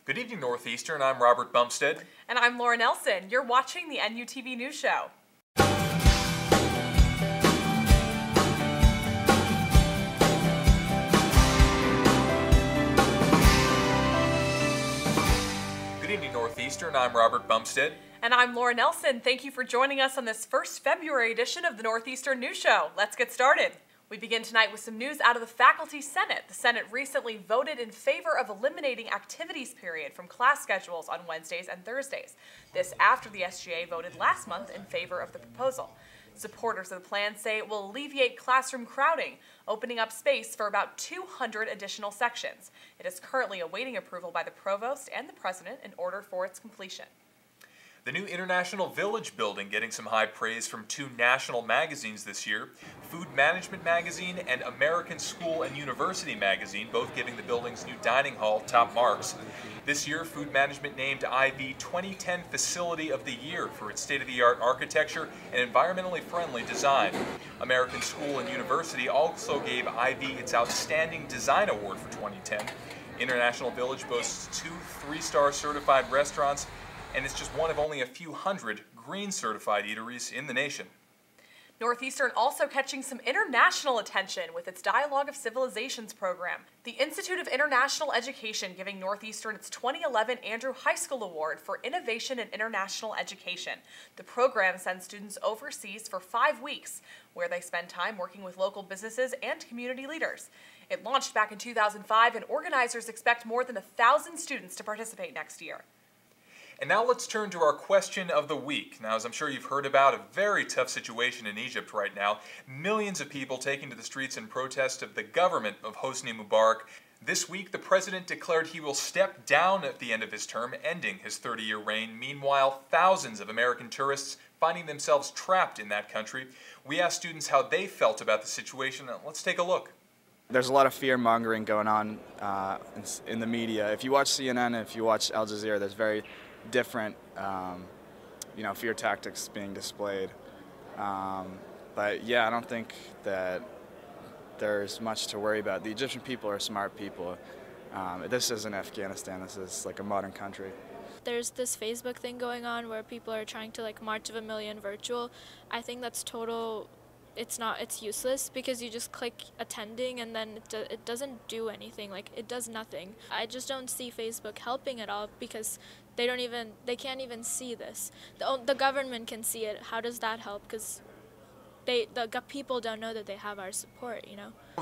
Good evening, Northeastern. I'm Robert Bumstead. And I'm Laura Nelson. You're watching the NUTV News Show. Good evening, Northeastern. I'm Robert Bumstead. And I'm Laura Nelson. Thank you for joining us on this first February edition of the Northeastern News Show. Let's get started. We begin tonight with some news out of the Faculty Senate. The Senate recently voted in favor of eliminating activities period from class schedules on Wednesdays and Thursdays. This after the SGA voted last month in favor of the proposal. Supporters of the plan say it will alleviate classroom crowding, opening up space for about 200 additional sections. It is currently awaiting approval by the provost and the president in order for its completion. The new International Village building getting some high praise from two national magazines this year, Food Management Magazine and American School and University Magazine, both giving the building's new dining hall top marks. This year, Food Management named IV 2010 Facility of the Year for its state-of-the-art architecture and environmentally friendly design. American School and University also gave IV its Outstanding Design Award for 2010. International Village boasts two 3-star certified restaurants, and it's just one of only a few hundred green certified eateries in the nation. Northeastern also catching some international attention with its Dialogue of Civilizations program. The Institute of International Education giving Northeastern its 2011 Andrew High School Award for Innovation in International Education. The program sends students overseas for 5 weeks, where they spend time working with local businesses and community leaders. It launched back in 2005, and organizers expect more than 1,000 students to participate next year. And now let's turn to our question of the week. Now, as I'm sure you've heard about, a very tough situation in Egypt right now. Millions of people taking to the streets in protest of the government of Hosni Mubarak. This week, the president declared he will step down at the end of his term, ending his 30-year reign. Meanwhile, thousands of American tourists finding themselves trapped in that country. We asked students how they felt about the situation. Let's take a look. There's a lot of fear-mongering going on in the media. If you watch CNN, if you watch Al Jazeera, there's very different, fear tactics being displayed. But yeah, I don't think that there's much to worry about. The Egyptian people are smart people. This isn't Afghanistan. This is like a modern country. There's this Facebook thing going on where people are trying to March of a Million virtual. I think that's total. It's useless because you just click attending and then it doesn't do anything. It does nothing. I just don't see Facebook helping at all because they can't even see this. The government can see it. How does that help? Because the people don't know that they have our support,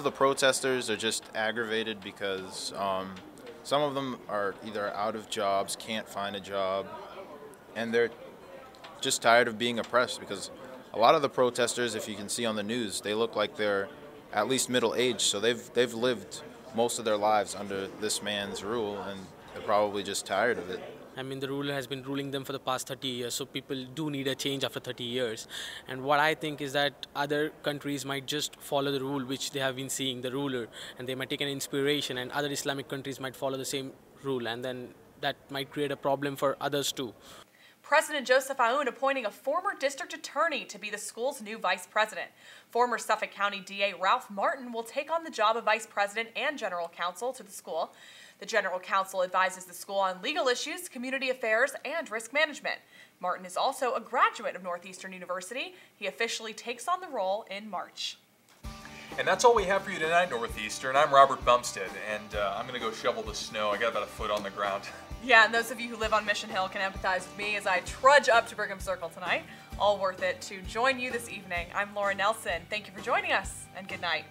The protesters are just aggravated because some of them are either out of jobs, can't find a job, and they're just tired of being oppressed because a lot of the protesters, if you can see on the news, they look like they're at least middle-aged, so they've lived most of their lives under this man's rule, and they're probably just tired of it. I mean, the ruler has been ruling them for the past 30 years, so people do need a change after 30 years. And what I think is that other countries might just follow the rule which they have been seeing, the ruler, and they might take an inspiration, and other Islamic countries might follow the same rule, and then that might create a problem for others too. President Joseph Aoun appointing a former district attorney to be the school's new vice president. Former Suffolk County DA Ralph Martin will take on the job of vice president and general counsel to the school. The general counsel advises the school on legal issues, community affairs, and risk management. Martin is also a graduate of Northeastern University. He officially takes on the role in March. And that's all we have for you tonight, Northeastern. I'm Robert Bumstead, and I'm going to go shovel the snow. I got about a foot on the ground. Yeah, and those of you who live on Mission Hill can empathize with me as I trudge up to Brigham Circle tonight. All worth it to join you this evening. I'm Laura Nelson. Thank you for joining us, and good night.